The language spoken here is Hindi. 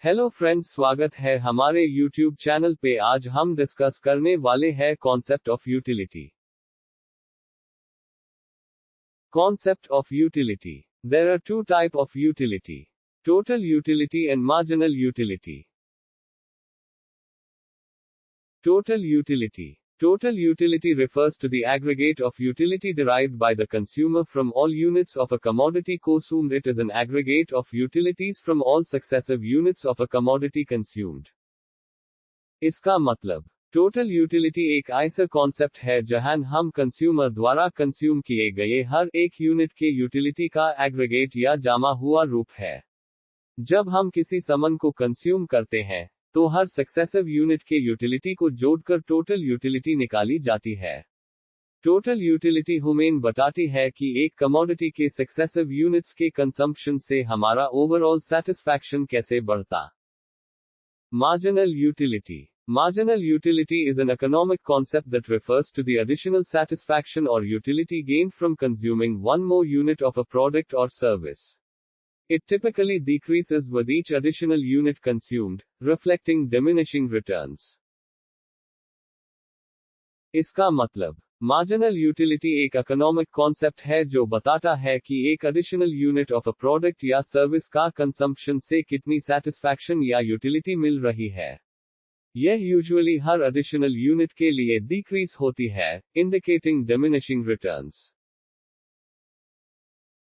हेलो फ्रेंड्स, स्वागत है हमारे यूट्यूब चैनल पे। आज हम डिस्कस करने वाले हैं concept of utility. Concept of utility. There are two type of utility: total utility and marginal utility. Total utility. Total utility refers to the aggregate of utility derived by the consumer from all units of a commodity consumed. It is an aggregate of utilities from all successive units of a commodity consumed. इसका मतलब टोटल यूटिलिटी एक ऐसा कॉन्सेप्ट है जहां हम कंज्यूमर द्वारा कंज्यूम किए गए हर एक यूनिट के यूटिलिटी का एग्रीगेट या जमा हुआ रूप है। जब हम किसी सामान को कंज्यूम करते हैं तो हर सक्सेसिव यूनिट के यूटिलिटी को जोड़कर टोटल यूटिलिटी निकाली जाती है। टोटल यूटिलिटी हमें बताती है कि एक कमोडिटी के सक्सेसिव यूनिट्स के कंजम्पशन से हमारा ओवरऑल सेटिस्फैक्शन कैसे बढ़ता। Marginal utility. Marginal utility is an economic concept that refers to the additional satisfaction or utility gained from consuming one more unit of a product or service. It typically decreases with each additional unit consumed, reflecting diminishing returns. इसका मतलब मार्जिनल यूटिलिटी एक इकोनॉमिक कॉन्सेप्ट है जो बताता है कि एक additional unit of a product या सर्विस का कंजम्पशन से कितनी सेटिस्फैक्शन या यूटिलिटी मिल रही है। यह यूजुअली हर एडिशनल यूनिट के लिए डिक्रीज होती है, इंडिकेटिंग डिमिनिशिंग रिटर्न्स।